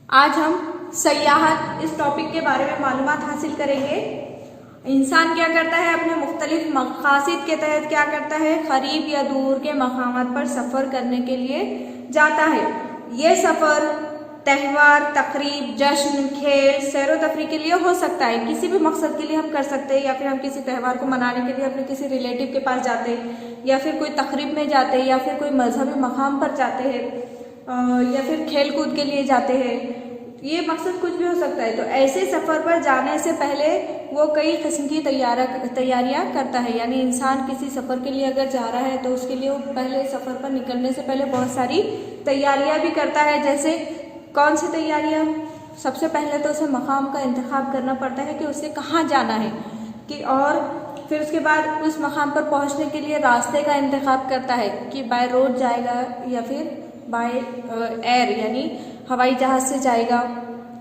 आज हम सयाहत इस टॉपिक के बारे में मालूमात हासिल करेंगे। इंसान क्या करता है, अपने मुख्तलिफ मकासद के तहत क्या करता है, करीब या दूर के मकामात पर सफ़र करने के लिए जाता है। ये सफ़र त्यौहार, तकरीब, जश्न, खेल, सैर व तफरीह के लिए हो सकता है। किसी भी मकसद के लिए हम कर सकते हैं, या फिर हम किसी त्यौहार को मनाने के लिए अपने किसी रिलेटिव के पास जाते हैं, या फिर कोई तकरीब में जाते हैं, या फिर कोई मजहबी मकाम पर जाते हैं, या फिर खेल कूद के लिए जाते हैं। ये मकसद कुछ भी हो सकता है। तो ऐसे सफ़र पर जाने से पहले वो कई किस्म की तैयारियां करता है। यानी इंसान किसी सफ़र के लिए अगर जा रहा है तो उसके लिए वो पहले सफ़र पर निकलने से पहले बहुत सारी तैयारियां भी करता है। जैसे कौन सी तैयारियां? सबसे पहले तो उसे मकाम का इंतखाब करना पड़ता है कि उसे कहाँ जाना है और फिर उसके बाद उस मकाम पर पहुँचने के लिए रास्ते का इंतखाब करता है कि बाय रोड जाएगा या फिर बाय एयर यानी हवाई जहाज़ से जाएगा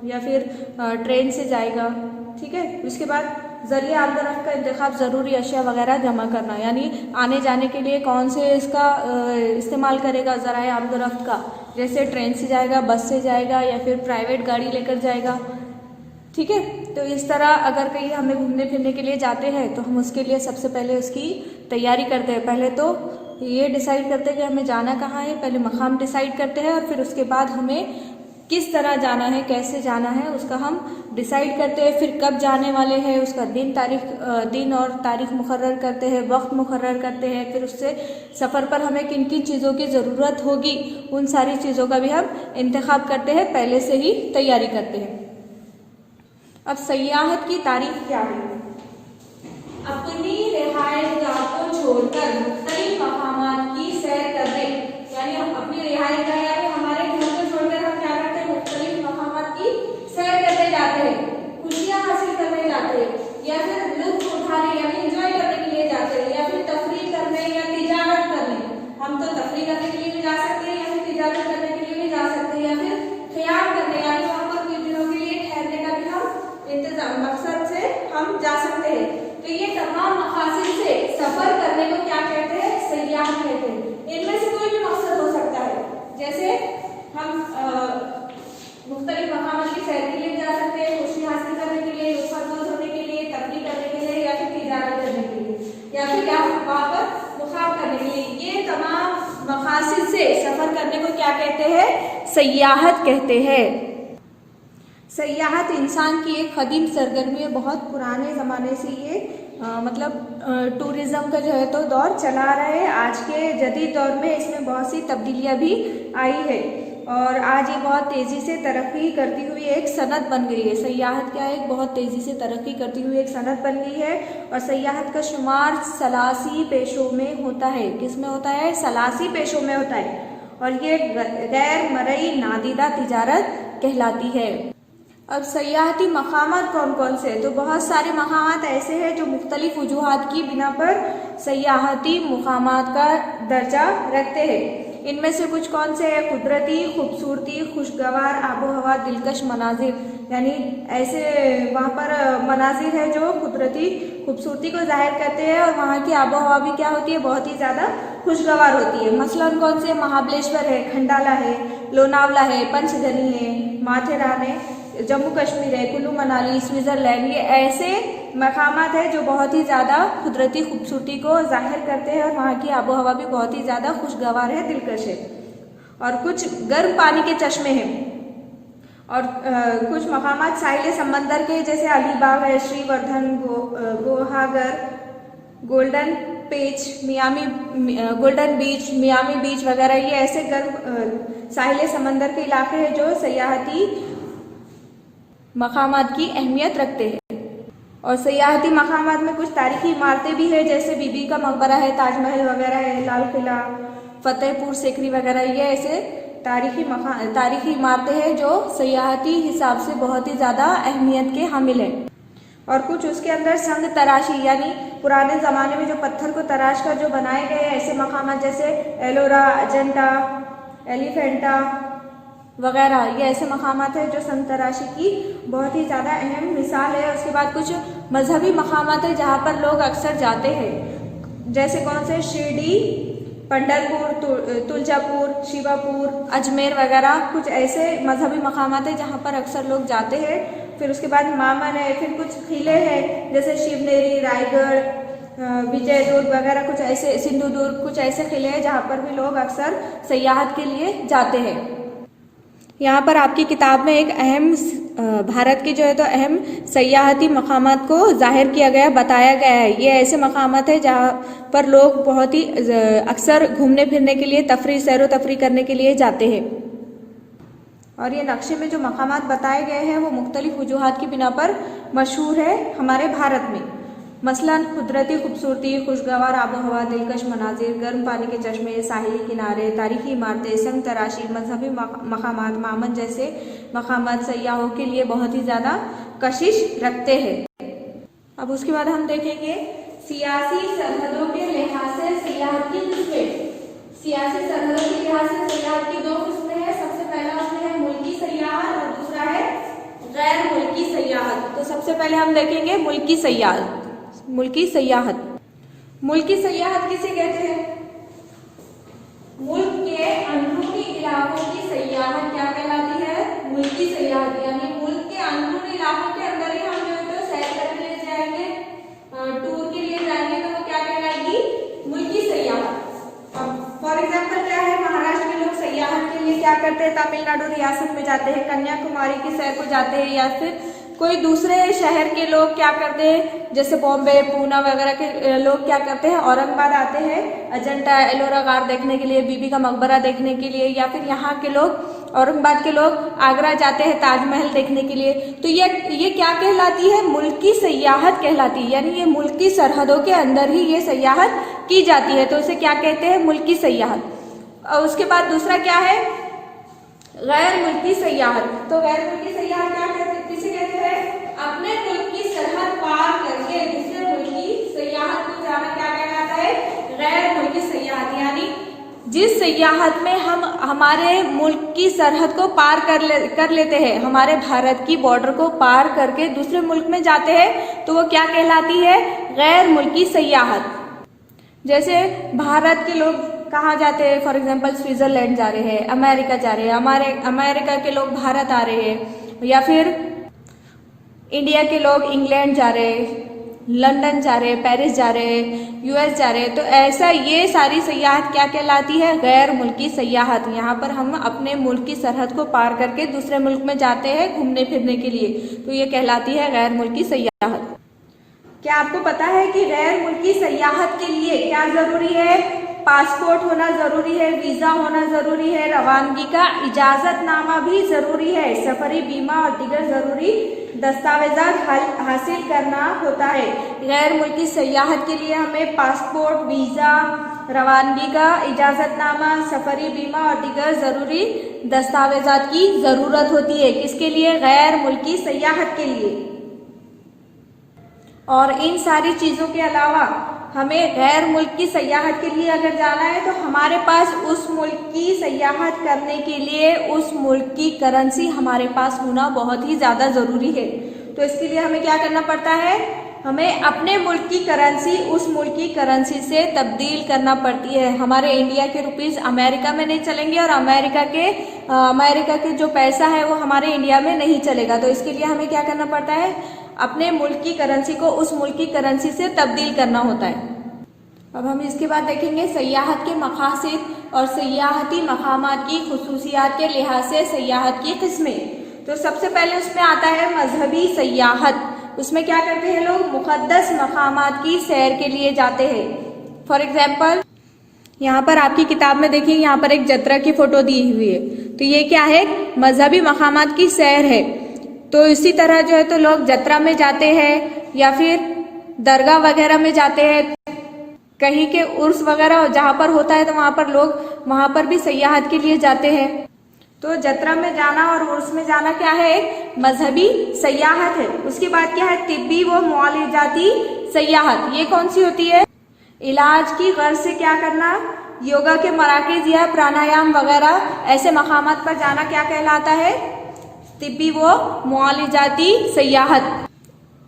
या फिर ट्रेन से जाएगा। ठीक है। उसके बाद ज़रिए आमदरफ्त का इंतखाब, ज़रूरी अशिया वगैरह जमा करना, यानी आने जाने के लिए कौन से इसका इस्तेमाल करेगा ज़राए आमदरफ्त का। जैसे ट्रेन से जाएगा, बस से जाएगा या फिर प्राइवेट गाड़ी लेकर जाएगा। ठीक है। तो इस तरह अगर कहीं हमें घूमने फिरने के लिए जाते हैं तो हम उसके लिए सबसे पहले उसकी तैयारी करते हैं। पहले तो ये डिसाइड करते हैं कि हमें जाना कहाँ है, पहले मकाम डिसाइड करते हैं और फिर उसके बाद हमें किस तरह जाना है, कैसे जाना है, उसका हम डिसाइड करते हैं। फिर कब जाने वाले हैं उसका दिन और तारीख मुकर्रर करते हैं, वक्त मुकर्रर करते हैं। फिर उससे सफ़र पर हमें किन किन चीज़ों की ज़रूरत होगी उन सारी चीज़ों का भी हम इंतखाब करते हैं, पहले से ही तैयारी करते हैं। अब सयाहत की तारीफ क्या है? अपनी रिहायशगाह को छोड़कर मुख्तलिफ मकामात की सैर करने, यानी हम अपनी रिहायशगाह यानी हमारे घर को छोड़कर हम क्या करते हैं, मुख्तलिफ मकामात की सैर करने जाते हैं, खुशियाँ हासिल करने जाते हैं, या फिर लुत्फ उठाने यानी एंजॉय करने के लिए जाते हैं, या फिर तफरीह करने या तिजारत करने। हम तो तफरीह करने के लिए भी जा सकते हैं या फिर तिजारत करने के लिए भी जा सकते हैं, या फिर क़ियाम करने यानी वहाँ पर कुछ दिनों के लिए ठहरने का भी हम इंतजाम मकसद से हम जा सकते हैं। तो ये तमाम मकासद से सफर करने को क्या कहते हैं? सयाहत कहते हैं। इनमें से कोई भी मकसद हो सकता है, जैसे हम मुख्तलिफ मकामात की सैर के लिए जा सकते हैं, खुशी हासिल करने के लिए, लुत्फ़अंदोज़ होने के लिए, तफरीह करने के लिए, या फिर तिजारत करने के लिए, या फिर वहाँ पर मुक़ाम करने के लिए। ये तमाम मकासद से सफर करने को क्या कहते हैं? सयाहत कहते हैं। सयाहत इंसान की एक कदीम सरगर्मी है। बहुत पुराने ज़माने से ये टूरिज़्म का जो है तो दौर चला रहा है। आज के जदीद दौर में इसमें बहुत सी तब्दीलियाँ भी आई है और आज ये बहुत तेज़ी से तरक्की करती हुई एक सनत बन गई है। सयाहत क्या है? एक बहुत तेज़ी से तरक्की करती हुई एक सनत बन गई है और सयाहत का शुमार सलासी पेशों में होता है। किस में होता है? सलासी पेशों में होता है और ये गैर मरई नादीदा तिजारत कहलाती है। अब सयाहती मकामात कौन कौन से हैं? तो बहुत सारे मकामात ऐसे हैं जो मुख्तलिफ वजूहात की बिना पर सयाहती मकामात का दर्जा रखते हैं। इनमें से कुछ कौन से हैं? कुदरती खूबसूरती, खुशगवार आबो हवा, दिलकश मनाजिर, यानी ऐसे वहाँ पर मनाजिर है जो कुदरती खूबसूरती को जाहिर करते हैं और वहाँ की आबो हवा भी क्या होती है? बहुत ही ज़्यादा खुशगवार होती है। मसलन कौन से? महाबलेश्वर है, खंडाला है, लोनावला है, पंचगनी है, माथेरान है, जम्मू कश्मीर है, कुल्लू मनाली, स्विट्ज़रलैंड। ये ऐसे मकामात है जो बहुत ही ज़्यादा कुदरती खूबसूरती को जाहिर करते हैं और वहाँ की आबो हवा भी बहुत ही ज़्यादा खुशगवार है, दिलकश है। और कुछ गर्म पानी के चश्मे हैं और कुछ मकामात साहिल समंदर के, जैसे अलीबाग है, श्रीवर्धन, गोहागर, गोल्डन बीच, मियामी बीच वगैरह। ये ऐसे गर्म साहिल समंदर के इलाके हैं जो सयाहती मकामात की अहमियत रखते हैं। और सयाहती मकामात में कुछ तारीखी इमारतें भी है, जैसे बीबी का मकबरा है, ताजमहल वगैरह है, लाल किला, फतेहपुर सीकरी वगैरह। ये ऐसे तारीखी इमारतें हैं जो सयाहती हिसाब से बहुत ही ज़्यादा अहमियत के हामिल हैं। और कुछ उसके अंदर संग तराशी यानी पुराने ज़माने में जो पत्थर को तराश कर जो बनाए गए ऐसे मकामात, जैसे एलोरा, अजंता, एलिफेंटा वगैरह। ये ऐसे मकामात हैं जो संग तराशी की बहुत ही ज़्यादा अहम मिसाल है। उसके बाद कुछ मजहबी मकामात है जहाँ पर लोग अक्सर जाते हैं, जैसे कौन से? शिरडी, पंढरपुर, तुलजापुर, शिवापुर, अजमेर वगैरह कुछ ऐसे मजहबी मकामात है जहाँ पर अक्सर लोग जाते हैं। फिर उसके बाद मामन है, फिर कुछ किले हैं जैसे शिवनेरी, रायगढ़, विजयदुर्ग वगैरह कुछ ऐसे, सिंधुदुर्ग, कुछ ऐसे किले हैं जहाँ पर भी लोग अक्सर सयाहत के लिए जाते हैं। यहाँ पर आपकी किताब में एक अहम भारत के जो है तो अहम सयाहती मकामात को जाहिर किया गया, बताया गया है। ये ऐसे मकामात है जहाँ पर लोग बहुत ही अक्सर घूमने फिरने के लिए, तफरी, सैरो तफरी करने के लिए जाते हैं। और ये नक्शे में जो मकामात बताए गए हैं वो मुख्तलिफ वजूहात की बिना पर मशहूर है हमारे भारत में। मसलन कुदरती खूबसूरती, खुशगवार आबोहवा, दिलकश मनाजिर, गर्म पानी के चश्मे, साहिली किनारे, तारीखी इमारतें, संग तराशी, मजहबी मकामात, मामन जैसे मकामात सयाहों के लिए बहुत ही ज़्यादा कशिश रखते हैं। अब उसके बाद हम देखेंगे सियासी सरहदों के लिहाज से सयाहत की किस्में। सियासी सरहदों के लिहाज से सयाहत की दो किस्में हैं। सबसे पहला उसमें है मुल्की सयाहत और दूसरा है गैर मुल्की सयाहत। तो सबसे पहले हम देखेंगे मुल्की सयाहत। मुल्की सयाहत, मुल्की सयाहत किसे कहते हैं? मुल्क के अंदरूनी इलाकों की सयाहत क्या कहलाती है? मुल्की सयाहत। यानी मुल्क के अंदरूनी इलाकों के अंदर ही हम जो है तो सैर करने ले जाएंगे, टूर के लिए जाएंगे, तो वो क्या कहलाएगी? मुल्की सयाहत। अब फॉर एग्जाम्पल क्या है, महाराष्ट्र के लोग सयाहत के लिए क्या करते हैं? तमिलनाडु रियासत में जाते हैं, कन्याकुमारी की सैर को जाते हैं, या फिर कोई दूसरे शहर के लोग क्या करते हैं, जैसे बॉम्बे, पूना वगैरह के लोग क्या करते हैं, औरंगाबाद आते हैं अजंता एलोरा गार देखने के लिए, बीबी का मकबरा देखने के लिए, या फिर यहाँ के लोग, औरंगाबाद के लोग आगरा जाते हैं ताजमहल देखने के लिए। तो ये क्या कहलाती है? मुल्की सयाहत कहलाती है। यानी ये मुल्की सरहदों के अंदर ही ये सयाहत की जाती है, तो उसे क्या कहते हैं? मुल्की सयाहत। और उसके बाद दूसरा क्या है? गैर मुल्की सयाहत। तो गैर मुल्की सयाहत क्या कहते हैं? किसे कहते हैं? अपने मुल्क की सरहद पार करके दूसरे मुल्क की सयाहत को जाना क्या कहलाता है? गैर मुल्की सयाहत। यानी जिस सयाहत में हम हमारे मुल्क की सरहद को पार कर लेते हैं, हमारे भारत की बॉर्डर को पार करके दूसरे मुल्क में जाते हैं, तो वो क्या कहलाती है? गैर मुल्की सयाहत। जैसे भारत के लोग कहाँ जाते हैं? फॉर एग्जाम्पल स्विट्जरलैंड जा रहे हैं, अमेरिका जा रहे हैं, हमारे अमेरिका के लोग भारत आ रहे हैं, या फिर इंडिया के लोग इंग्लैंड जा रहे हैं, लंदन जा रहे हैं, पेरिस जा रहे हैं, यूएस जा रहे हैं। तो ऐसा ये सारी सयाहत क्या कहलाती है? गैर मुल्की सयाहत। यहाँ पर हम अपने मुल्क की सरहद को पार करके दूसरे मुल्क में जाते हैं घूमने फिरने के लिए, तो ये कहलाती है गैर मुल्की सयाहत। क्या आपको पता है कि गैर मुल्की सयाहत के लिए क्या जरूरी है? पासपोर्ट होना जरूरी है, वीजा होना जरूरी है, रवानगी का इजाजतनामा भी जरूरी है, सफरी बीमा और दीगर जरूरी दस्तावेजात हासिल करना होता है। गैर मुल्की सयाहत के लिए हमें पासपोर्ट, वीजा, रवानगी का इजाजतनामा, सफरी बीमा और दीगर जरूरी दस्तावेजात की जरूरत होती है। किसके लिए? गैर मुल्की सयाहत के लिए। और इन सारी चीजों के अलावा हमें गैर मुल्क की सयाहत के लिए अगर जाना है तो हमारे पास उस मुल्क की सयाहत करने के लिए उस मुल्क की करेंसी हमारे पास होना बहुत ही ज़्यादा ज़रूरी है। तो इसके लिए हमें क्या करना पड़ता है? हमें अपने मुल्क की करेंसी उस मुल्क की करेंसी से तब्दील करना पड़ती है। हमारे इंडिया के रुपीस अमेरिका में नहीं चलेंगे और अमेरिका के जो पैसा है वो हमारे इंडिया में नहीं चलेगा। तो इसके लिए हमें क्या करना पड़ता है? अपने मुल्क की करेंसी को उस मुल्क की करेंसी से तब्दील करना होता है। अब हम इसके बाद देखेंगे सयाहत के मकासद और सयाहती मकामात की खुसूसियात के लिहाज से सयाहत की किस्में। तो सबसे पहले उसमें आता है मजहबी सयाहत। उसमें क्या करते हैं लोग? मुक़द्दस मकामात की सैर के लिए जाते हैं। फॉर एग्जाम्पल यहाँ पर आपकी किताब में देखिए, यहाँ पर एक जत्रा की फोटो दी हुई है, तो ये क्या है? मजहबी मकामात की सैर है। तो इसी तरह जो है तो लोग जत्रा में जाते हैं या फिर दरगाह वगैरह में जाते हैं, कहीं के उर्स वगैरह जहाँ पर होता है तो वहाँ पर लोग वहाँ पर भी सयाहत के लिए जाते हैं। तो जत्रा में जाना और उर्स में जाना क्या है? एक मजहबी सयाहत है। उसके बाद क्या है? तिब्बी व मुआलिजाती सयाहत। ये कौन सी होती है? इलाज की गर्ज से क्या करना? योगा के मराकज़ या प्राणायाम वगैरह ऐसे मकामात पर जाना क्या कहलाता है? तिब्बी व मुआलिजाती सयाहत।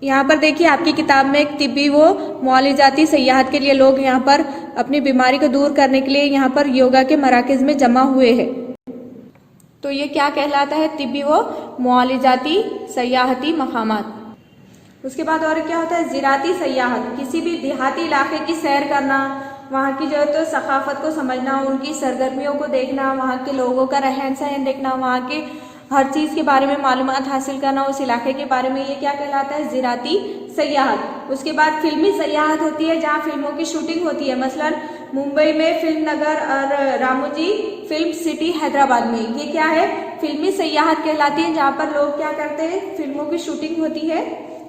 यहाँ पर देखिए आपकी किताब में एक तिब्बी व मुआलिजाती सयाहत के लिए लोग यहाँ पर अपनी बीमारी को दूर करने के लिए यहाँ पर योगा के मराकज़ में जमा हुए हैं। तो ये क्या कहलाता है? तिब्बी व मुआलिजाती सयाहती मकामात। उसके बाद और क्या होता है? ज़िराती सयाहत, किसी भी देहाती इलाके की सैर करना, वहाँ की जो है तो सकाफत को समझना, उनकी सरगर्मियों को देखना, वहाँ के लोगों का रहन सहन देखना, वहाँ के हर चीज़ के बारे में मालूमात हासिल करना, उस इलाके के बारे में, ये क्या कहलाता है? ज़िराती सयाहत। उसके बाद फिल्मी सयाहत होती है, जहाँ फिल्मों की शूटिंग होती है, मसलन मुंबई में फिल्म नगर और रामोजी फिल्म सिटी हैदराबाद में, ये क्या है? फिल्मी सयाहत कहलाती है, जहाँ पर लोग क्या करते हैं? फिल्मों की शूटिंग होती है,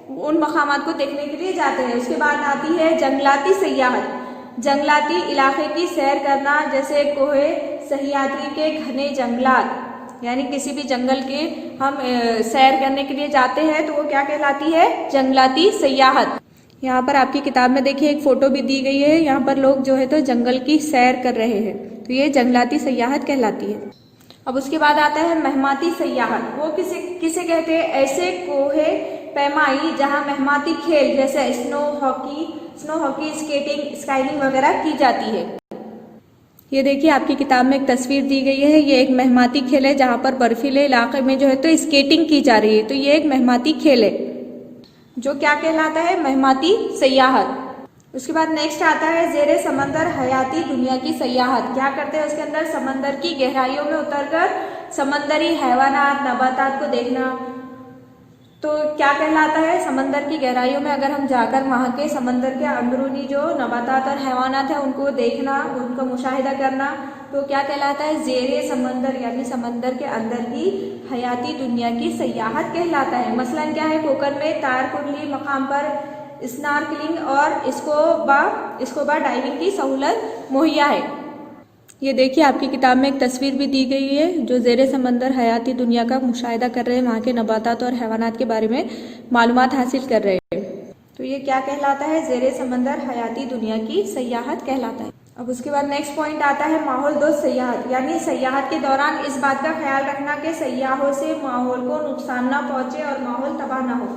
उन मकामात को देखने के लिए जाते हैं। उसके बाद आती है जंगलाती सयाहत, जंगलाती इलाके की सैर करना, जैसे कोहे सह्याद्री के घने जंगलात, यानी किसी भी जंगल के हम सैर करने के लिए जाते हैं तो वो क्या कहलाती है? जंगलाती सयाहत। यहाँ पर आपकी किताब में देखिए एक फ़ोटो भी दी गई है, यहाँ पर लोग जो है तो जंगल की सैर कर रहे हैं, तो ये जंगलाती सयाहत कहलाती है। अब उसके बाद आता है महमाती सयाहत, वो किसे कहते हैं? ऐसे कोहे पैमाई जहाँ महमाती खेल जैसे स्नो हॉकी, स्केटिंग, स्काइलिंग वगैरह की जाती है। ये देखिए आपकी किताब में एक तस्वीर दी गई है, ये एक महमाती खेल है जहाँ पर बर्फीले इलाके में जो है तो स्केटिंग की जा रही है, तो ये एक महमाती खेल है जो क्या कहलाता है? महमाती सयाहत। उसके बाद नेक्स्ट आता है ज़ेरे समंदर हयाती दुनिया की सयाहत। क्या करते हैं? उसके अंदर समंदर की गहराइयों में उतरकर समंदरी हैवानात, नबातात को देखना, तो क्या कहलाता है? समंदर की गहराइयों में अगर हम जाकर वहाँ के समंदर के अंदरूनी जो नबातात और हैवानात हैं उनको देखना, उनका मुशाहिदा करना, तो क्या कहलाता है? ज़ेरे समंदर, यानी समंदर के अंदर की हयाती दुनिया की सयाहत कहलाता है। मसलन क्या है? कोकन में तारकुंडली मकाम पर स्नॉर्कलिंग और स्कूबा डाइविंग की सहूलत मुहैया है। ये देखिए आपकी किताब में एक तस्वीर भी दी गई है जो ज़ेरे समंदर हयाती दुनिया का मुशाहिदा कर रहे हैं, वहाँ के नबातात और हैवानात के बारे में मालूमात हासिल कर रहे हैं, तो ये क्या कहलाता है? ज़ेरे समंदर हयाती दुनिया की सयाहत कहलाता है। अब उसके बाद नेक्स्ट पॉइंट आता है माहौल दोस्त सयाहत, यानी सयाहत के दौरान इस बात का ख्याल रखना कि सयाहों से माहौल को नुकसान ना पहुँचे और माहौल तबाह ना हो।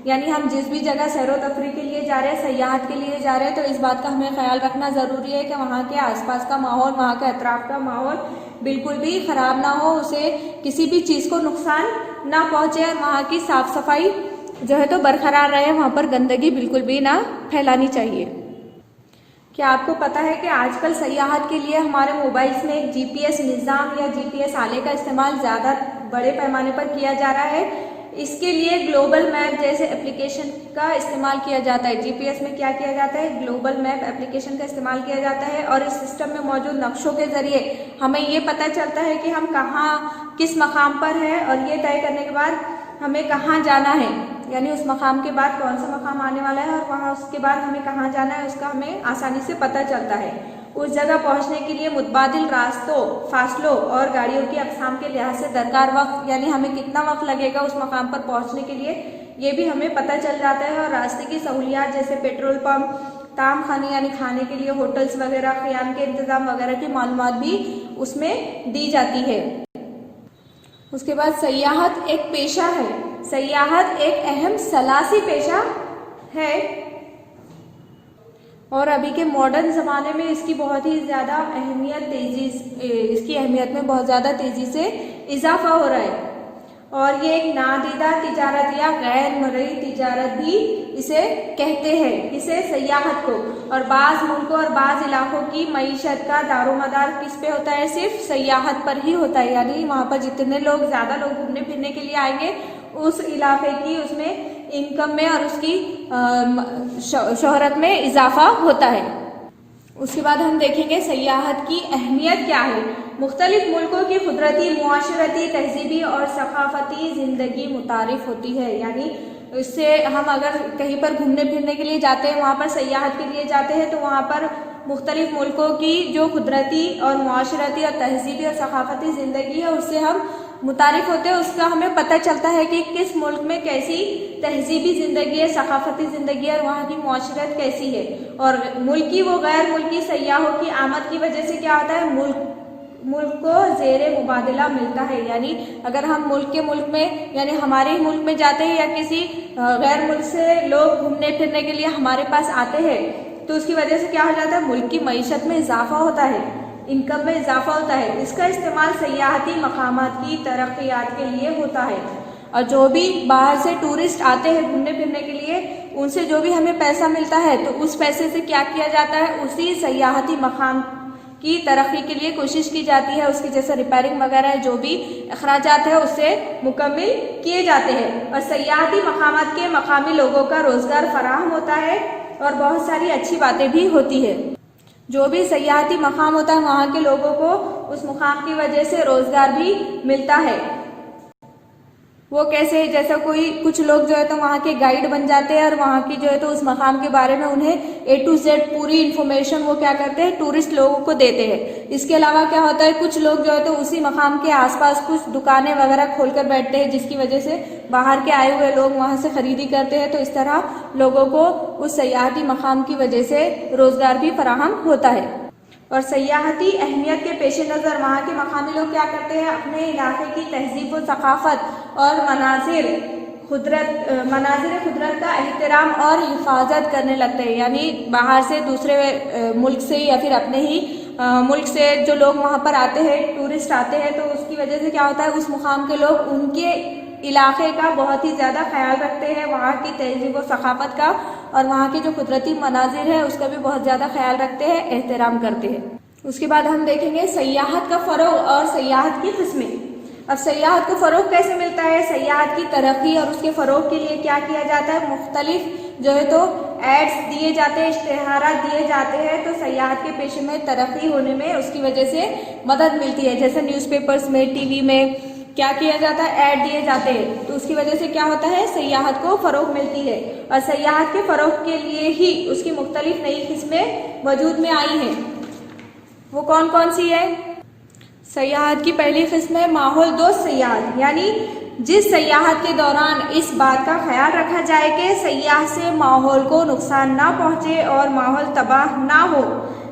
यानी हम जिस भी जगह सैरो तफरी के लिए जा रहे हैं, सयाहत के लिए जा रहे हैं, तो इस बात का हमें ख्याल रखना ज़रूरी है कि वहाँ के आसपास का माहौल, वहाँ के अतराफ का माहौल बिल्कुल भी ख़राब ना हो, उसे किसी भी चीज़ को नुकसान ना पहुँचे और वहाँ की साफ़ सफाई जो है तो बरकरार रहे, वहाँ पर गंदगी बिल्कुल भी ना फैलानी चाहिए। क्या आपको पता है कि आजकल सयाहत के लिए हमारे मोबाइल्स में एक जीपीएस निज़ाम या जीपीएस आले का इस्तेमाल ज़्यादा बड़े पैमाने पर किया जा रहा है? इसके लिए ग्लोबल मैप जैसे एप्लीकेशन का इस्तेमाल किया जाता है। जीपीएस में क्या किया जाता है? ग्लोबल मैप एप्लीकेशन का इस्तेमाल किया जाता है और इस सिस्टम में मौजूद नक्शों के ज़रिए हमें ये पता चलता है कि हम कहाँ किस मकाम पर हैं और ये तय करने के बाद हमें कहाँ जाना है, यानी उस मकाम के बाद कौन सा मकाम आने वाला है और वहाँ उसके बाद हमें कहाँ जाना है, उसका हमें आसानी से पता चलता है। उस जगह पहुँचने के लिए मुतबादिल रास्तों, फासलों और गाड़ियों की अक़साम के लिहाज से दरकार वक्त, यानी हमें कितना वक्त लगेगा उस मकाम पर पहुँचने के लिए, ये भी हमें पता चल जाता है। और रास्ते की सहूलियात जैसे पेट्रोल पंप, ताम खाने यानी खाने के लिए होटल्स वगैरह, क़याम के इंतज़ाम वगैरह की मालूमात भी उसमें दी जाती है। उसके बाद सयाहत एक पेशा है, सयाहत एक अहम सलासी पेशा है और अभी के मॉडर्न ज़माने में इसकी बहुत ही ज़्यादा इसकी अहमियत में बहुत ज़्यादा तेज़ी से इजाफा हो रहा है और ये एक नादीदा तिजारत या गैर मरई तिजारत भी इसे कहते हैं, इसे सयाहत को। और बाज़ मुल्कों और बाज़ इलाकों की मईशत का दारोमदार किस पे होता है? सिर्फ सयाहत पर ही होता है, यानी वहाँ पर जितने लोग ज़्यादा लोग घूमने फिरने के लिए आएंगे उस इलाके की उसमें इनकम में और उसकी शोहरत में इजाफा होता है। उसके बाद हम देखेंगे सयाहत की अहमियत क्या है। मुख्तलिफ मुल्कों की कुदरती, मुआशरती, तहजीबी और सकाफती ज़िंदगी मुतारिफ होती है, यानी इससे हम अगर कहीं पर घूमने फिरने के लिए जाते हैं, वहाँ पर सयाहत के लिए जाते हैं, तो वहाँ पर मुख्तलिफ मुल्कों की जो कुदरती और मुआशरती और तहजीबी और सकाफती ज़िंदगी है उससे हम मुतारिफ होते हैं, उसका हमें पता चलता है कि किस मुल्क में कैसी तहजीबी ज़िंदगी है, सकाफती ज़िंदगी है और वहाँ की मुआशरत कैसी है। और मुल्की व गैर मुल्की सयाहों की आमद की वजह से क्या होता है? मुल्क को ज़ेरे मुबादला मिलता है, यानी अगर हम मुल्क के मुल्क में यानी हमारे ही मुल्क में जाते हैं या किसी गैर मुल्क से लोग घूमने फिरने के लिए हमारे पास आते हैं तो उसकी वजह से क्या हो जाता है, मुल्क की मईशत में इजाफा होता है, इनकम में इजाफा होता है। इसका इस्तेमाल सयाहती मकामात की तरक्यात के लिए होता है। और जो भी बाहर से टूरिस्ट आते हैं घूमने फिरने के लिए, उनसे जो भी हमें पैसा मिलता है तो उस पैसे से क्या किया जाता है, उसी सयाहती मकाम की तरक्की के लिए कोशिश की जाती है। उसकी जैसे रिपेयरिंग वगैरह जो भी अखराजात है उससे मुकम्मिल किए जाते हैं। और सयाहती मकामात के मकामी लोगों का रोजगार फराहम होता है और बहुत सारी अच्छी बातें भी होती है। जो भी सयाहती मकाम होता है वहाँ के लोगों को उस मुकाम की वजह से रोजगार भी मिलता है। वो कैसे, जैसा कोई कुछ लोग जो है तो वहाँ के गाइड बन जाते हैं और वहाँ की जो है तो उस मकाम के बारे में उन्हें A to Z पूरी इन्फॉर्मेशन वो क्या करते हैं, टूरिस्ट लोगों को देते हैं। इसके अलावा क्या होता है, कुछ लोग जो है तो उसी मकाम के आसपास कुछ दुकानें वगैरह खोलकर बैठते हैं, जिसकी वजह से बाहर के आए हुए लोग वहाँ से खरीदी करते हैं। तो इस तरह लोगों को उस सयाहती मकाम की वजह से रोजगार भी फराहम होता है। और सयाहती अहमियत के पेश नज़र वहाँ के मकामी लोग क्या करते हैं, अपने इलाके की तहजीब व सकाफत और मनाजिर खुदरत का एहतराम और हिफाजत करने लगते हैं। यानी बाहर से दूसरे मुल्क से या फिर अपने ही मुल्क से जो लोग वहाँ पर आते हैं, टूरिस्ट आते हैं, तो उसकी वजह से क्या होता है, उस मुकाम के लोग उनके इलाके का बहुत ही ज़्यादा ख्याल रखते हैं, वहाँ की तहजीब व सकाफत का और वहाँ के जो कुदरती मनाजिर है उसका भी बहुत ज़्यादा ख्याल रखते हैं, एहतराम करते हैं। उसके बाद हम देखेंगे सयाहत का फ़रोग़ और सयाहत की किस्में। अब सयाहत को फ़रोग़ कैसे मिलता है, सयाहत की तरक्की और उसके फ़रोग़ के लिए क्या किया जाता है, मुख्तलिफ जो है तो एड्स दिए जाते हैं, इश्तिहारात दिए जाते हैं। तो सयाहत के पेशे में तरक्की होने में उसकी वजह से मदद मिलती है। जैसे न्यूज़पेपर्स में, टीवी में क्या किया जाता है, ऐड दिए जाते हैं, तो उसकी वजह से क्या होता है, सयाहत को फ़रोग़ मिलती है। और सयाहत के फ़रोग़ के लिए ही उसकी मुख्तलिफ नई किस्में वजूद में आई हैं। वो कौन कौन सी है? सयाहत की पहली किस्म है माहौल दोस्त सयाहत, यानी जिस सयाहत के दौरान इस बात का ख्याल रखा जाए कि सयाह से माहौल को नुकसान ना पहुँचे और माहौल तबाह ना हो,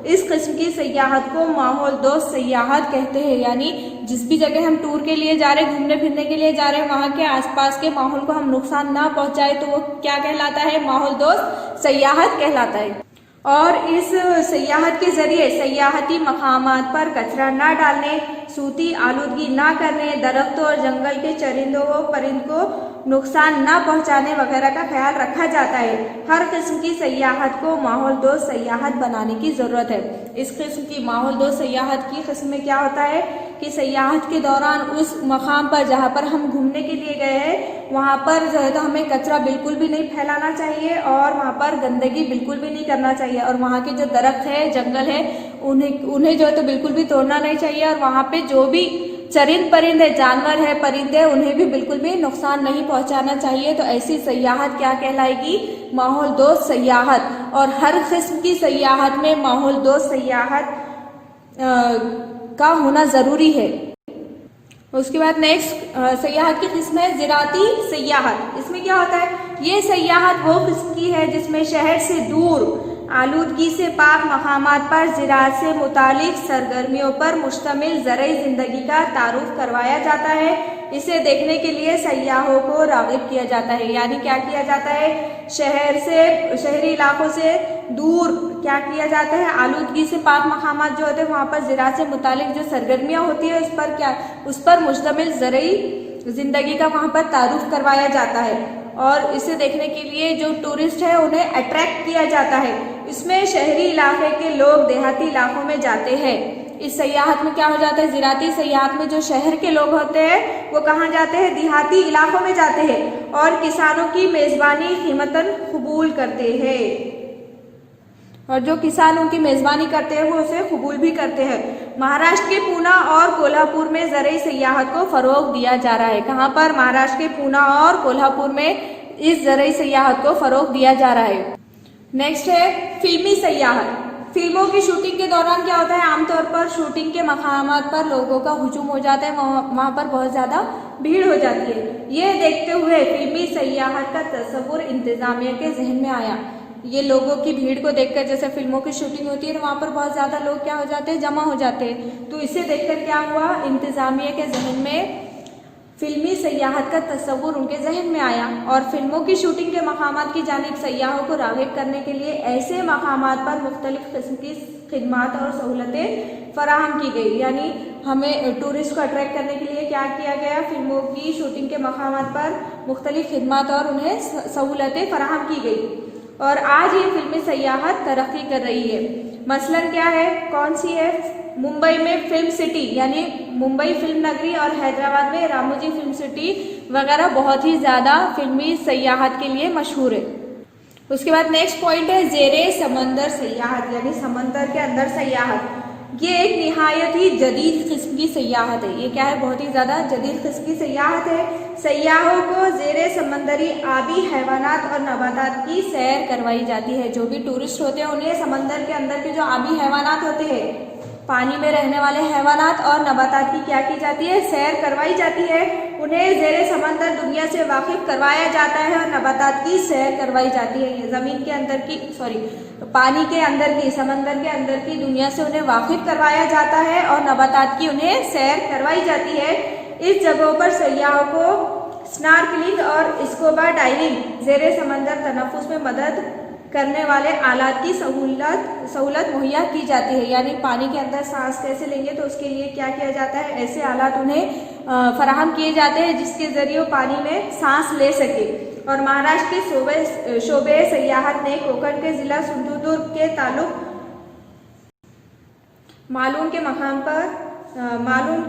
इस किस्म की सयाहत को माहौल दोस्त सयाहत कहते हैं। यानी जिस भी जगह हम टूर के लिए जा रहे हैं, घूमने फिरने के लिए जा रहे हैं, वहाँ के आसपास के माहौल को हम नुकसान ना पहुँचाए तो वो क्या कहलाता है, माहौल दोस्त सयाहत कहलाता है। और इस सयाहत के ज़रिए सयाहती मकामात पर कचरा ना डालने, सूती आलूदगी ना करने, दरख्तों और जंगल के चरिंदों व परिंद को नुकसान ना पहुंचाने वगैरह का ख्याल रखा जाता है। हर किस्म की सयाहत को माहौल दोस्त सयाहत बनाने की ज़रूरत है। इस किस्म की माहौल दोस्त सयाहत की किस्म में क्या होता है कि सयाहत के दौरान उस मकाम पर जहाँ पर हम घूमने के लिए गए हैं वहाँ पर जो है तो हमें कचरा बिल्कुल भी नहीं फैलाना चाहिए और वहाँ पर गंदगी बिल्कुल भी नहीं करना चाहिए। और वहाँ के जो दरख्त है, जंगल है, उन्हें जो है तो बिल्कुल भी तोड़ना नहीं चाहिए। और वहाँ पे जो भी चरिंद परिंद है, जानवर है, परिंदे है, उन्हें भी बिल्कुल भी नुकसान नहीं पहुँचाना चाहिए। तो ऐसी सयाहत क्या कहलाएगी, माहौल दोस्त सयाहत। और हर किस्म की सयाहत में माहौल दोस्त सयाहत का होना ज़रूरी है। उसके बाद नेक्स्ट सयाहत की किस्म है ज़राती सयाहत। इसमें क्या होता है, ये सयाहत वो किस्म की है जिसमें शहर से दूर आलूदगी से पाक मकामात पर ज़राअत से मुतालिक सरगर्मियों पर मुश्तमिल ज़रई ज़िंदगी का तारुफ करवाया जाता है। इसे देखने के लिए सयाहों को राग़िब किया जाता है। यानी क्या किया जाता है, शहरी इलाकों से दूर क्या किया जाता है, आलूदगी से पाक मकामात जो होते हैं वहाँ पर ज़राअत से मुतालिक जो सरगर्मियाँ होती है उस पर मुश्तमिल ज़रई ज़िंदगी का वहाँ पर तारुफ करवाया जाता है। और इसे देखने के लिए जो टूरिस्ट है उन्हें अट्रैक्ट किया जाता है। इसमें शहरी इलाके के लोग देहाती इलाकों में जाते हैं। इस सयाहत में क्या हो जाता है, ज़राती सयाहत में जो शहर के लोग होते हैं वो कहाँ जाते हैं, देहाती इलाकों में जाते हैं और किसानों की मेज़बानी कीमतन कबूल करते हैं। और जो किसान उनकी मेज़बानी करते हैं वो उसे कबूल भी करते हैं। महाराष्ट्र के पूना और कोल्हापुर में ज़रई सयाहत को फ़रोग़ दिया जा रहा है। कहाँ पर, महाराष्ट्र के पूना और कोल्हापुर में इस ज़रई सयाहत को फ़रोग़ दिया जा रहा है। नेक्स्ट है फिल्मी सयाहत। फिल्मों की शूटिंग के दौरान क्या होता है, आमतौर पर शूटिंग के मकामात पर लोगों का हुजूम हो जाता है, वहाँ पर बहुत ज़्यादा भीड़ हो जाती है। ये देखते हुए फिल्मी सयाहत का तस्वुर इंतज़ामिया के जहन में आया। ये लोगों की भीड़ को देखकर, जैसे फिल्मों की शूटिंग होती है तो वहाँ पर बहुत ज़्यादा लोग क्या हो जाते हैं, जमा हो जाते हैं। तो इसे देखकर क्या हुआ, इंतज़ामिया के जहन में फिल्मी सयाहत का तस्वुर उनके जहन में आया और फिल्मों की शूटिंग के मकामात की जानिब सयाहों को राग़िब करने के लिए ऐसे मकामात पर मुख्तलिफ किस्म की खिदमात और सहूलतें फराहम की गई। यानी हमें टूरिस्ट को अट्रैक्ट करने के लिए क्या किया गया, फिल्मों की शूटिंग के मकामात पर मुख्तलिफ खिदमात और उन्हें सहूलतें फराहम की गई और आज ये फिल्मी सयाहत तरक्की कर रही है। मसलन क्या है, कौन सी है? मुंबई में फिल्म सिटी यानी मुंबई फिल्म नगरी और हैदराबाद में रामोजी फिल्म सिटी वगैरह बहुत ही ज़्यादा फिल्मी सयाहत के लिए मशहूर है। उसके बाद नेक्स्ट पॉइंट है ज़ेरे समंदर सयाहत यानी समंदर के अंदर सयाहत। ये एक निहायत ही जदीद किस्म की सयाहत है। ये क्या है? बहुत ही ज़्यादा जदीद किस्म की सयाहत है। सयाहों को ज़ेरे समंदरी आबी हैवानात और नबातात की सैर करवाई जाती है। जो भी टूरिस्ट होते हैं उन्हें समंदर के अंदर के जो आबी हैवानात होते हैं, पानी में रहने वाले हैवानात और नबातात की क्या की जाती है? सैर करवाई जाती है। उन्हें ज़ेरे समंदर दुनिया से वाकिफ करवाया जाता है और नबातात की सैर करवाई जाती है। ये ज़मीन के अंदर की पानी के अंदर की, समंदर के अंदर की दुनिया से उन्हें वाकिफ करवाया जाता है और नबातात की उन्हें सैर करवाई जाती है। इस जगहों पर सयाहों को स्नॉर्कलिंग और स्कूबा डाइविंग ज़ेरे समंदर तनफ्फुस में मदद करने वाले आलात की सहूलत मुहैया की जाती है। यानी पानी के अंदर सांस कैसे लेंगे तो उसके लिए क्या किया जाता है? ऐसे आलात उन्हें फराहम किए जाते हैं जिसके ज़रिए वो पानी में सांस ले सके। और महाराष्ट्र के शोबे सयाहत ने कोकण के ज़िला सिंधुदुर्ग के ताल्लुक मालूम के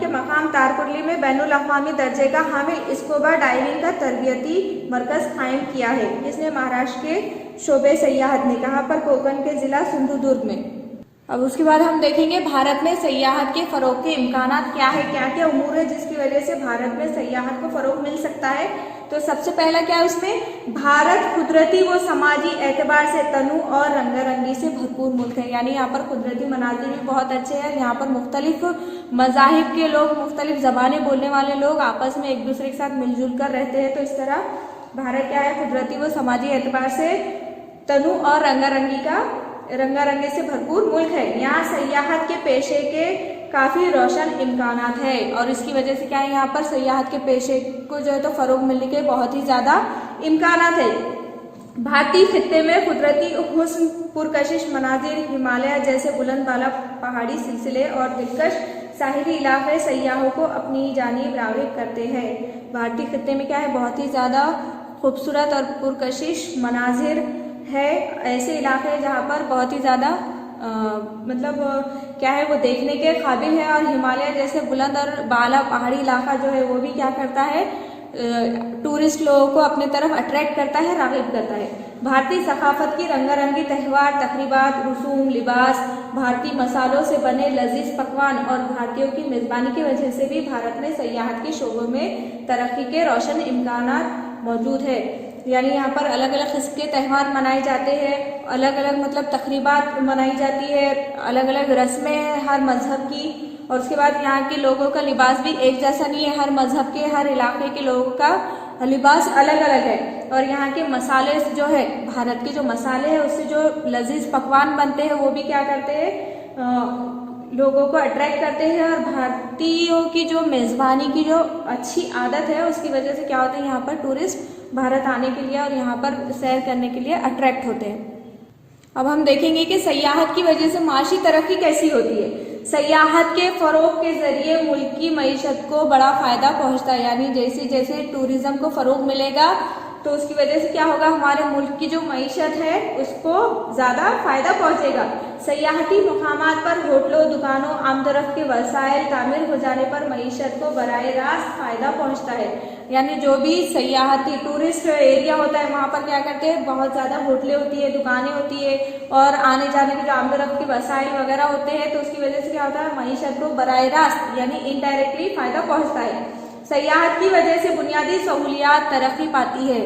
मकाम तारकुर्ली में बैनुल अक़वामी दर्जे का हामिल स्कूबा डाइविंग का तरबियती मरकज़ कायम किया है। इसने महाराष्ट्र के शोबे सयाहत ने कहा पर कोकण के ज़िला सिंधुदुर्ग में। अब उसके बाद हम देखेंगे भारत में सयाहत के फ़रोग़ के इम्कानात क्या है, क्या क्या उमूर है जिसकी वजह से भारत में सयाहत को फ़रोग़ मिल सकता है। तो सबसे पहला क्या है उसमें, भारत कुदरती व समाजी एतबार से तनु और रंगारंगी से भरपूर मुल्क है। यानी यहाँ पर कुदरती मनाज़िर भी बहुत अच्छे हैं। यहाँ पर मुख्तलिफ मज़ाहिब के लोग, मुख्तलिफ ज़बानें बोलने वाले लोग आपस में एक दूसरे के साथ मिलजुल कर रहते हैं। तो इस तरह भारत क्या है, कुदरती व समाजी एतबार से तनु और रंगारंगी से भरपूर मुल्क है। यहाँ सयाहत के पेशे के काफ़ी रोशन इम्कानात है और इसकी वजह से क्या है, यहाँ पर सयाहत के पेशे को जो है तो फ़रोग़ मिलने के बहुत ही ज़्यादा इम्कानात है। भारतीय खित्ते में कुदरती हुस्न, पुरकशिश मनाजिर, हिमालय जैसे बुलंद बाला पहाड़ी सिलसिले और दिलकश साहिली इलाके सयाहों को अपनी जानिब राग़िब करते हैं। भारतीय खित्ते में क्या है, बहुत ही ज़्यादा खूबसूरत और पुरकशिश मनाजिर है। ऐसे इलाके जहाँ पर बहुत ही ज़्यादा क्या है वो देखने के काबिल है। और हिमालय जैसे बुलंद और बाला पहाड़ी इलाका जो है वो भी क्या करता है, टूरिस्ट लोगों को अपने तरफ अट्रैक्ट करता है, राग़िब करता है। भारतीय सकाफत की रंगारंगी त्यौहार, तकरीबात, रसूम, लिबास, भारतीय मसालों से बने लजीज पकवान और भारतीयों की मेज़बानी की वजह से भी भारत में सयाहत के शोबों में तरक्की के रोशन इम्कानात मौजूद है। यानी यहाँ पर अलग अलग किस्म के त्यौहार मनाए जाते हैं, अलग अलग तकरीबात मनाई जाती है, अलग अलग रस्में हैं हर मज़हब की। और उसके बाद यहाँ के लोगों का लिबास भी एक जैसा नहीं है, हर मज़हब के, हर इलाके के लोगों का लिबास अलग अलग है। और यहाँ के मसाले जो है, भारत के जो मसाले हैं उससे जो लजीज पकवान बनते हैं वो भी क्या करते हैं, लोगों को अट्रैक्ट करते हैं। और भारतीयों की जो मेज़बानी की जो अच्छी आदत है उसकी वजह से क्या होता है, यहाँ पर टूरिस्ट भारत आने के लिए और यहाँ पर सैर करने के लिए अट्रैक्ट होते हैं। अब हम देखेंगे कि सयाहत की वजह से माशी तरक्की कैसी होती है। सयाहत के फ़रोग़ के ज़रिए मुल्क की मईशत को बड़ा फ़ायदा पहुँचता है। यानी जैसे जैसे टूरिज़्म को फ़रोग़ मिलेगा तो उसकी वजह से क्या होगा, हमारे मुल्क की जो मईशत है उसको ज़्यादा फ़ायदा पहुँचेगा। सयाहती मकामात पर होटलों, दुकानों, आमदरफ्त के वसाइल तामीर हो जाने पर मईशत को बराह रास्त फ़ायदा पहुँचता है। यानी जो भी सयाहती टूरिस्ट एरिया होता है वहाँ पर क्या करते हैं, बहुत ज़्यादा होटलें होती है, दुकानें होती है और आने जाने के जो आमदरफ्त के वसाइल वगैरह होते हैं। तो उसकी वजह से क्या होता है, मईशत को बराह रास्त यानी इनडायरेक्टली फ़ायदा पहुँचता है। सयाहत की वजह से बुनियादी सहूलियात तरक्की पाती है।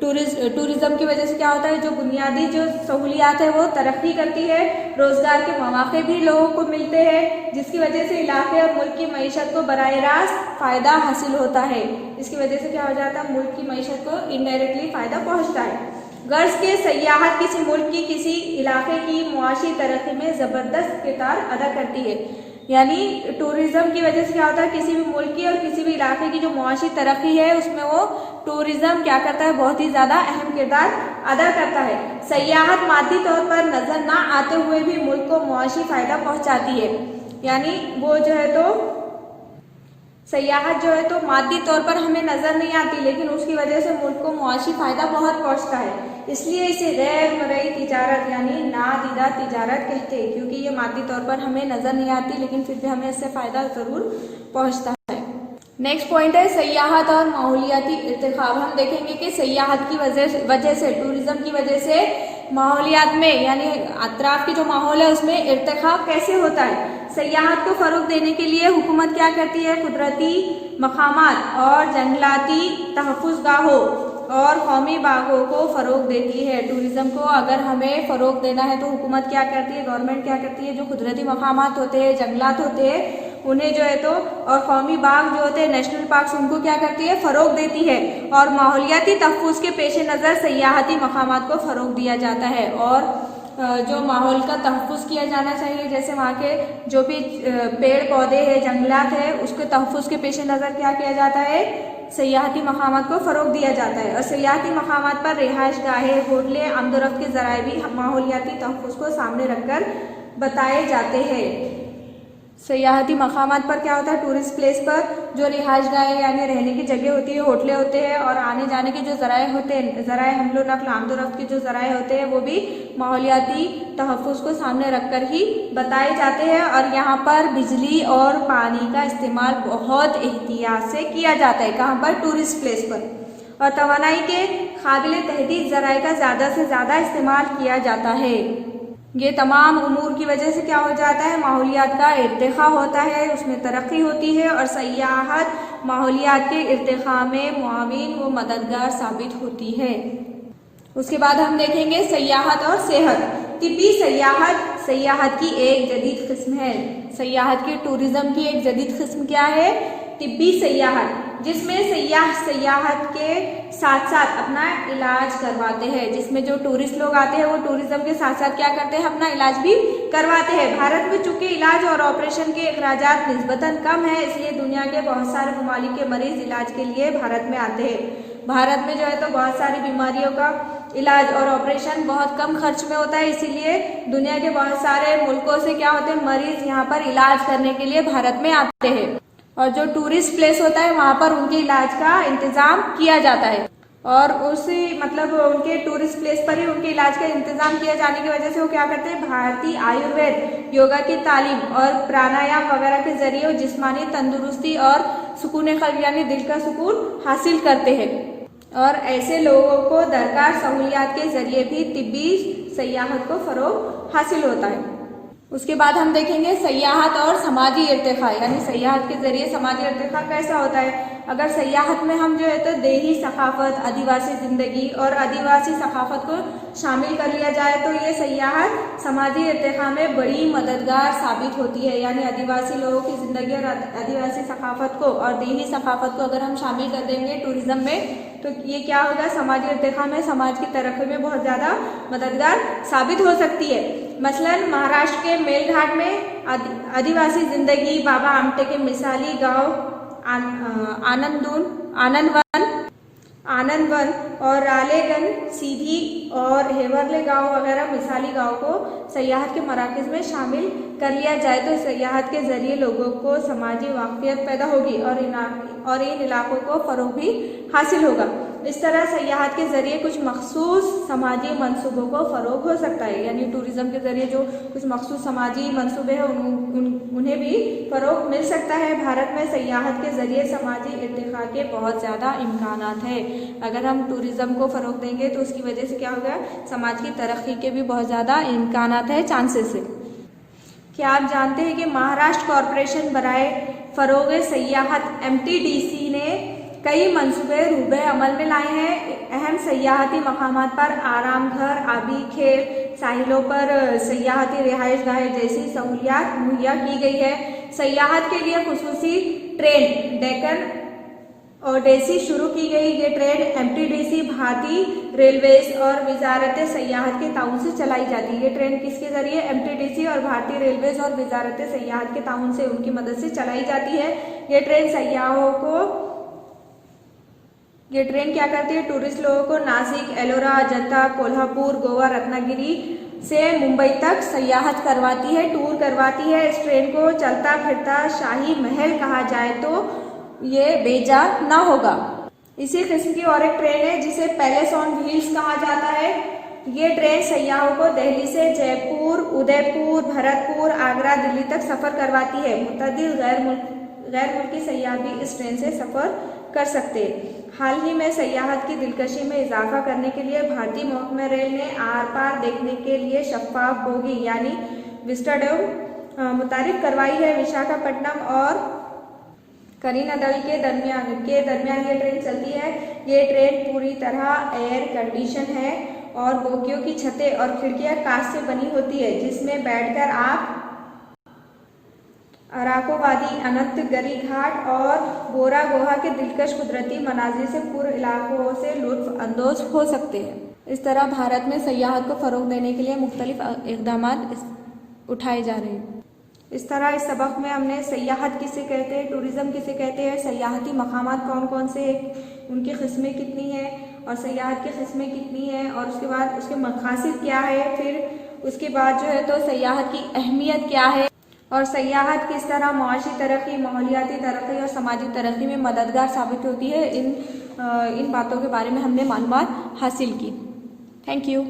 टूरिज़्म की वजह से क्या होता है, जो बुनियादी जो सहूलियात है वो तरक्की करती है। रोज़गार के मौक़े भी लोगों को मिलते हैं जिसकी वजह से इलाके और मुल्क की मईशत को बराह रास्त फ़ायदा हासिल होता है। इसकी वजह से क्या हो जाता है, मुल्क की मईशत को इनडायरेक्टली फ़ायदा पहुँचता है। गर्ज़ के सयाहत किसी मुल्क की, किसी इलाके की मुआशी तरक्की में ज़बरदस्त किरदार अदा करती है। यानी टूरिज़्म की वजह से क्या होता है, किसी भी मुल्क की और किसी भी इलाके की जो मुआशी तरक्की है उसमें वो टूरिज्म क्या करता है, बहुत ही ज़्यादा अहम किरदार अदा करता है। सयाहत मादी तौर पर नज़र ना आते हुए भी मुल्क को मुआशी फ़ायदा पहुंचाती है, यानी वो जो है तो सयाहत जो है तो मादी तौर पर हमें नज़र नहीं आती, लेकिन उसकी वजह से मुल्क को मुआशी फ़ायदा बहुत पहुंचता है। इसलिए इसे गैर मरई तिजारत यानी नादीदा तिजारत कहते हैं, क्योंकि ये मादी तौर पर हमें नज़र नहीं आती लेकिन फिर भी हमें इससे फ़ायदा ज़रूर पहुंचता है। नेक्स्ट पॉइंट है सयाहत और माहौलियाती इर्तिखाब। हम देखेंगे कि सयाहत की वजह से टूरिज्म की वजह से माहौलियात में यानी अतराफ की जो माहौल है उसमें इर्तिखाब कैसे होता है। सयाहत को फ़रोग देने के लिए हुकूमत क्या करती है, कुदरती मकामात और जंगलाती तहफ़्फ़ुज़गाहों और कौमी बागों को फ़रोग देती है। टूरिज़्म को अगर हमें फ़रोग देना है तो हुकूमत क्या करती है, गवर्नमेंट क्या करती है, जो कुदरती मकामात होते हैं, जंगलात होते हैं, उन्हें जो है तो और कौमी बाग जो होते हैं, नेशनल पार्क्स, उनको क्या करती है, फ़रोग देती है। और माहौलियाती तहफ़्फ़ुज़ के पेश नज़र सयाहती मकामात को फ़रोग दिया जाता है और जो माहौल का तहफ़्फ़ुज़ किया जाना चाहिए, जैसे वहाँ के जो भी पेड़ पौधे हैं, जंगलात है, उसके तहफ़्फ़ुज़ के पेश नज़र क्या किया जाता है, सयाहती मकामात को फ़रोग दिया जाता है। और सयाहती मकामात पर रिहाइश गाहें, होटलें, आमदोरफ्त के ज़राए भी माहौलियाती तहफ़्फ़ुज़ को सामने रखकर बताए जाते हैं। सयाहती मकामात पर क्या होता है, टूरिस्ट प्लेस पर जो रिहाइश गाहें यानी रहने की जगह होती है, होटलें होते हैं और आने जाने के जो ज़राए होते हैं, ज़राए हमलो नक़ल आमदोरफ्त के जो ज़राए होते हैं, वो भी माहौलियाती तहफ़्फ़ुज़ को सामने रखकर ही बताए जाते हैं। और यहाँ पर बिजली और पानी का इस्तेमाल बहुत एहतियात से किया जाता है। कहाँ पर, टूरिस्ट प्लेस पर। और तवानाई के काबिल तहदीद ज़राए का ज़्यादा से ज़्यादा इस्तेमाल किया जाता है। ये तमाम उमूर की वजह से क्या हो जाता है, माहौलियात का इर्तिखा होता है, उसमें तरक्की होती है और सयाहत माहौलियात के इर्तिखा में मुआविन व मददगार साबित होती है। उसके बाद हम देखेंगे सयाहत और सेहत। तिब्बी सयाहत सयाहत की एक जदीद किस्म है। सयाहत के टूरिज़्म की एक जदीद किस्म क्या है, तिब्बी सयाहत, जिसमें सयाह सयाहत के साथ साथ अपना इलाज करवाते हैं। जिसमें जो टूरिस्ट लोग आते हैं वो टूरिज्म के साथ साथ क्या करते हैं, अपना इलाज भी करवाते हैं। भारत में चूंकि इलाज और ऑपरेशन के अखराजात निस्बतन कम है, इसलिए दुनिया के बहुत सारे ममालिक के मरीज इलाज के लिए भारत में आते हैं। भारत में जो है तो बहुत सारी बीमारियों का इलाज और ऑपरेशन बहुत कम खर्च में होता है, इसीलिए दुनिया के बहुत सारे मुल्कों से क्या होते हैं, मरीज यहाँ पर इलाज करने के लिए भारत में आते हैं। और जो टूरिस्ट प्लेस होता है वहाँ पर उनके इलाज का इंतज़ाम किया जाता है और उसी मतलब उनके टूरिस्ट प्लेस पर ही उनके इलाज का इंतज़ाम किया जाने की वजह से वो क्या करते हैं, भारतीय आयुर्वेद, योगा की तालीम और प्राणायाम वगैरह के जरिए जिस्मानी तंदुरुस्ती और सुकून क़ल्ब यानी दिल का सुकून हासिल करते हैं। और ऐसे लोगों को दरकार सहूलियात के जरिए भी तिब्बी सयाहत को फ़रोग हासिल होता है। उसके बाद हम देखेंगे सयाहत और समाजी इर्तिखा, यानी सयाहत के जरिए समाजी इर्तिखा कैसा होता है। अगर सयाहत में हम जो है तो देही सकाफत, आदिवासी ज़िंदगी और आदिवासी सकाफत को शामिल कर लिया जाए तो ये सयाहत समाजी इर्तिखा में बड़ी मददगार साबित होती है। यानी आदिवासी लोगों की ज़िंदगी और आदिवासी सकाफत को और देही सकाफत को अगर हम शामिल कर देंगे टूरिज़्म में तो ये क्या होगा, समाजी इर्तिखा में, समाज की तरक्की में बहुत ज़्यादा मददगार साबित हो सकती है। मसलन महाराष्ट्र के मेलघाट में आदिवासी ज़िंदगी, बाबा आमटे के मिसाली गांव आनंदवन और रालेगन, सीधी और हेवरले गांव वगैरह मिसाली गांव को सयाहत के मराकज़ में शामिल कर लिया जाए तो सयाहत के ज़रिए लोगों को समाजी वाक़फ़ियत पैदा होगी और इन इलाकों को फ़रोग़ भी हासिल होगा। इस तरह सयाहत के ज़रिए कुछ मखसूस समाजी मंसूबों को फ़रोग़ हो सकता है, यानी टूरिज़्म के ज़रिए जो कुछ मखसूस समाजी मंसूबे हैं उन्हें भी फ़रोग़ मिल सकता है। भारत में सयाहत के ज़रिए समाजी इर्तिखा के बहुत ज़्यादा इम्कानात है। अगर हम टूरिज़्म को फ़रोग़ देंगे तो उसकी वजह से क्या होगा, समाज की तरक्की के भी बहुत ज़्यादा इम्कानात है, चांसेस है। क्या आप जानते हैं कि महाराष्ट्र कॉरपोरेशन बराए फ़रोग़ सयाहत MTDC ने कई मंसूबे रूबे अमल में लाए हैं। अहम सयाहती मकामात पर आराम घर, आबी खेल, साहिलों पर सयाहती रिहाइश गाहें जैसी सहूलियात मुहैया की गई है। सयाहत के लिए खुसूसी ट्रेन डेक्कन ओडेसी शुरू की गई। ये ट्रेन MTDC, भारतीय रेलवेज और वजारत सयाहत के ताउन से चलाई जाती है। ये ट्रेन किसके ज़रिए, MTDC और भारतीय रेलवेज और वजारत सयाहत के ताउन से, उनकी मदद से चलाई जाती है। ये ट्रेन सयाहों को ये ट्रेन क्या करती है, टूरिस्ट लोगों को नासिक, एलोरा, अजंता, कोल्हापुर, गोवा, रत्नागिरी से मुंबई तक सयाहत करवाती है, टूर करवाती है। इस ट्रेन को चलता फिरता शाही महल कहा जाए तो ये बेजा ना होगा। इसी किस्म की और एक ट्रेन है जिसे पैलेस ऑन व्हील्स कहा जाता है। ये ट्रेन सयाहों को दिल्ली से जयपुर, उदयपुर, भरतपुर, आगरा, दिल्ली तक सफर करवाती है। मुतअद्दिद गैर मुल्की सयाह भी इस ट्रेन से सफर कर सकते हैं। हाल ही में सयाहत की दिलकशी में इजाफा करने के लिए भारतीय महकमा रेल ने आर पार देखने के लिए शफाफ बोगी यानी विस्टा डोम मुतारिफ करवाई है। विशाखापट्टनम और करीनादल के दरमियान ये ट्रेन चलती है। ये ट्रेन पूरी तरह एयर कंडीशन है और बोगियों की छतें और खिड़कियां कांच से बनी होती है, जिसमें बैठकर आप अराको वादी, अनंतगिरी घाट और बोरा गुहा के दिलकश कुदरती मनाजिर से पूर्व इलाकों से लुत्फ अंदोज हो सकते हैं। इस तरह भारत में सयाहत को फ़रोग देने के लिए मुख्तलिफ इक़दाम उठाए जा रहे हैं। इस तरह इस सबक में हमने सयाहत किसे कहते हैं, टूरिज़्म किसे कहते हैं, सयाहती मकामात कौन कौन से, उनकी किस्में कितनी हैं और सयाहत की किस्में कितनी हैं और उसके बाद उसके मकासद क्या है, फिर उसके बाद जो है तो सयाहत की अहमियत क्या है और सयाहत किस तरह मुआशी तरक्की, माहौलियाती तरक्की और समाजी तरक्की में मददगार साबित होती है। इन बातों के बारे में हमने मालूमात हासिल की। Thank you.